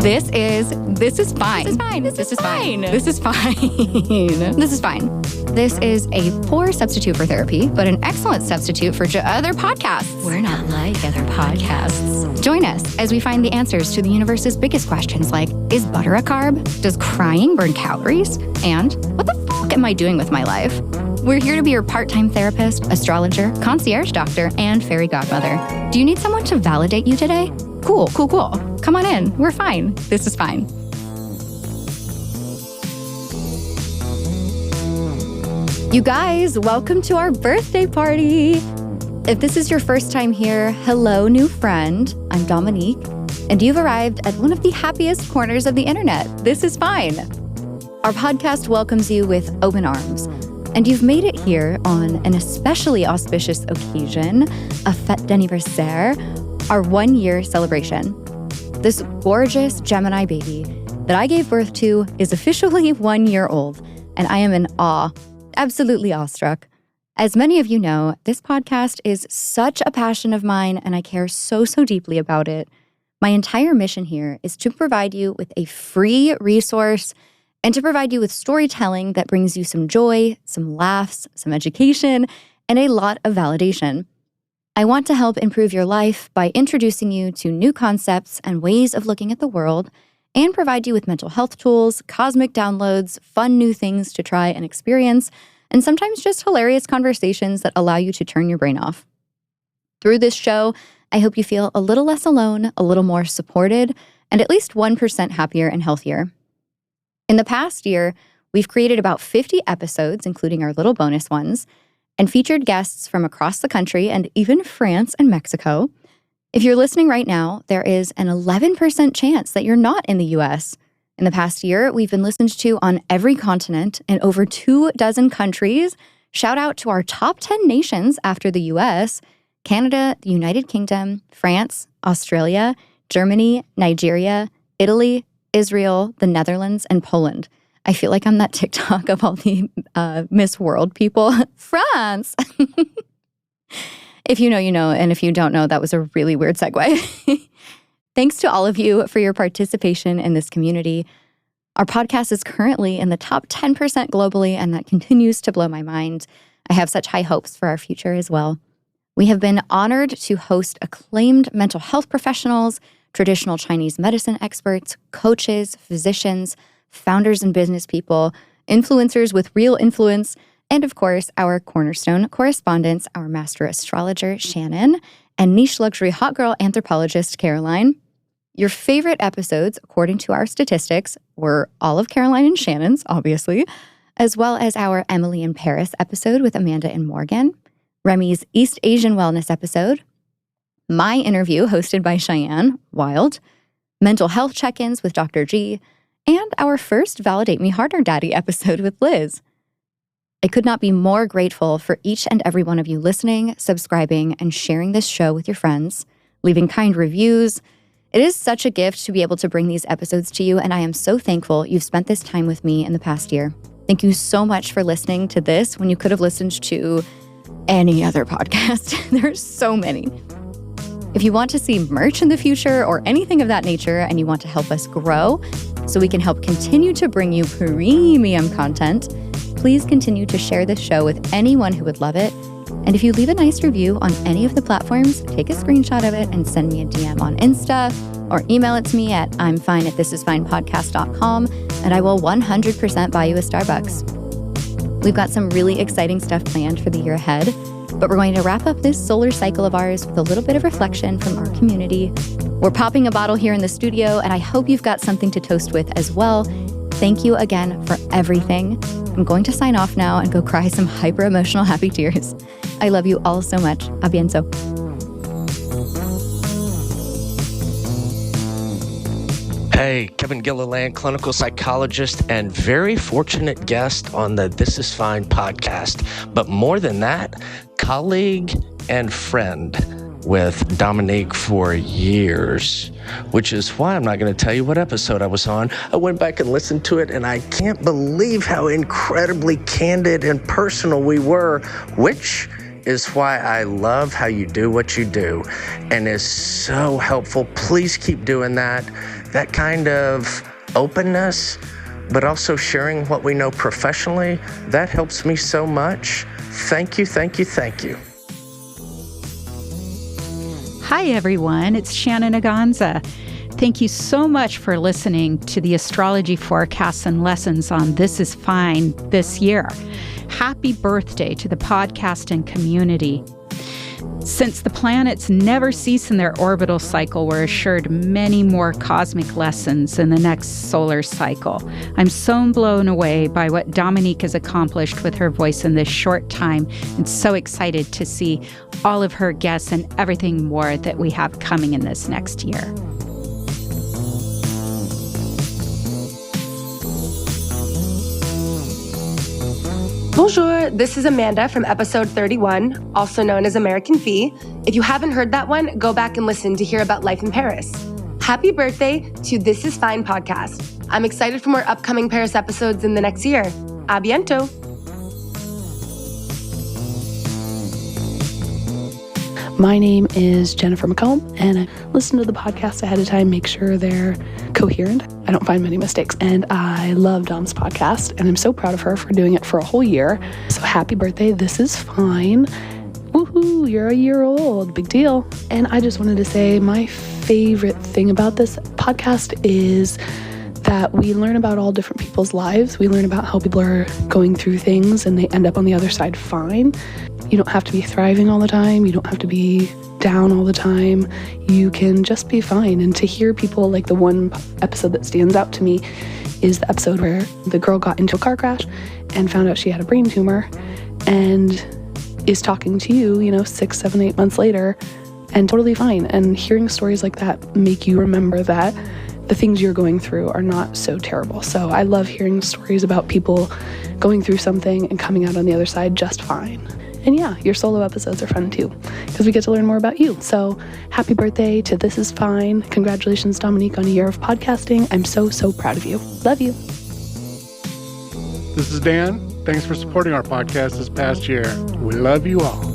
This is fine. This is fine. This is a poor substitute for therapy, but an excellent substitute for other podcasts. We're not like other podcasts. Join us as we find the answers to the universe's biggest questions like, is butter a carb? Does crying burn calories? And what the fuck am I doing with my life? We're here to be your part-time therapist, astrologer, concierge doctor, and fairy godmother. Do you need someone to validate you today? Cool. Come on in. We're fine. This is fine. You guys, welcome to our birthday party. If this is your first time here, hello, new friend. I'm Dominique, and you've arrived at one of the happiest corners of the internet. This is fine. Our podcast welcomes you with open arms, and you've made it here on an especially auspicious occasion, a fête d'anniversaire, our 1-year celebration. This gorgeous Gemini baby that I gave birth to is officially 1 year old, and I am in awe. Absolutely awestruck. As many of you know, this podcast is such a passion of mine, and I care so deeply about it. My entire mission here is to provide you with a free resource and to provide you with storytelling that brings you some joy, some laughs, some education, and a lot of validation. I want to help improve your life by introducing you to new concepts and ways of looking at the world, and provide you with mental health tools, cosmic downloads, fun new things to try and experience, and sometimes just hilarious conversations that allow you to turn your brain off. Through this show, I hope you feel a little less alone, a little more supported, and at least 1% happier and healthier. In the past year, we've created about 50 episodes, including our little bonus ones, and featured guests from across the country and even France and Mexico. If you're listening right now, there is an 11% chance that you're not in the US. In the past year, we've been listened to on every continent in over 24 countries. Shout out to our top 10 nations after the US: Canada, the United Kingdom, France, Australia, Germany, Nigeria, Italy, Israel, the Netherlands, and Poland. I feel like I'm that TikTok of all the Miss World people. France! If you know, you know, and if you don't know, that was a really weird segue. Thanks to all of you for your participation in this community. Our podcast is currently in the top 10% globally, and that continues to blow my mind. I have such high hopes for our future as well. We have been honored to host acclaimed mental health professionals, traditional Chinese medicine experts, coaches, physicians, founders and business people, influencers with real influence, and of course, our cornerstone correspondents, our master astrologer, Shannon, and niche luxury hot girl anthropologist, Caroline. Your favorite episodes, according to our statistics, were all of Caroline and Shannon's, obviously, as well as our Emily in Paris episode with Amanda and Morgan, Remy's East Asian Wellness episode, my interview hosted by Cheyenne, wild, mental health check-ins with Dr. G, and our first Validate Me Harder Daddy episode with Liz. I could not be more grateful for each and every one of you listening, subscribing, and sharing this show with your friends, leaving kind reviews. It is such a gift to be able to bring these episodes to you, and I am so thankful you've spent this time with me in the past year. Thank you so much for listening to this when you could have listened to any other podcast. There's so many. If you want to see merch in the future or anything of that nature, and you want to help us grow so we can help continue to bring you premium content, please continue to share this show with anyone who would love it. And if you leave a nice review on any of the platforms, take a screenshot of it and send me a DM on Insta or email it to me at imfine@thisisfinepodcast.com, and I will 100% buy you a Starbucks. We've got some really exciting stuff planned for the year ahead, but we're going to wrap up this solar cycle of ours with a little bit of reflection from our community. We're popping a bottle here in the studio, and I hope you've got something to toast with as well. Thank you again for everything. I'm going to sign off now and go cry some hyper-emotional happy tears. I love you all so much. A bientôt. Hey, Kevin Gilliland, clinical psychologist and very fortunate guest on the This Is Fine podcast. But more than that, colleague and friend with Dominique for years, which is why I'm not going to tell you what episode I was on. I went back and listened to it, and I can't believe how incredibly candid and personal we were, which is why I love how you do what you do and is so helpful. Please keep doing that. That kind of openness, but also sharing what we know professionally, that helps me so much. Thank you, thank you, thank you. Hi, everyone. It's Shannon Aganza. Thank you so much for listening to the astrology forecasts and lessons on This Is Fine this year. Happy birthday to the podcast and community. Since the planets never cease in their orbital cycle, we're assured many more cosmic lessons in the next solar cycle. I'm so blown away by what Dominique has accomplished with her voice in this short time, and so excited to see all of her guests and everything more that we have coming in this next year. Bonjour, this is Amanda from episode 31, also known as American Fee. If you haven't heard that one, go back and listen to hear about life in Paris. Happy birthday to This Is Fine podcast. I'm excited for more upcoming Paris episodes in the next year. A bientôt. My name is Jennifer McComb, and I listen to the podcast ahead of time, make sure they're coherent. I don't find many mistakes, and I love Dom's podcast, and I'm so proud of her for doing it for a whole year. So happy birthday, This Is Fine. Woohoo, you're a year old, big deal. And I just wanted to say my favorite thing about this podcast is that we learn about all different people's lives. We learn about how people are going through things and they end up on the other side fine. You don't have to be thriving all the time. You don't have to be down all the time. You can just be fine. And to hear people, like the one episode that stands out to me is the episode where the girl got into a car crash and found out she had a brain tumor and is talking to you, 6, 7, 8 months later and totally fine. And hearing stories like that make you remember that the things you're going through are not so terrible. So I love hearing stories about people going through something and coming out on the other side just fine. And yeah, your solo episodes are fun too, because we get to learn more about you. So happy birthday to This Is Fine. Congratulations, Dominique, on a year of podcasting. I'm so, so proud of you. Love you. This is Dan. Thanks for supporting our podcast this past year. We love you all.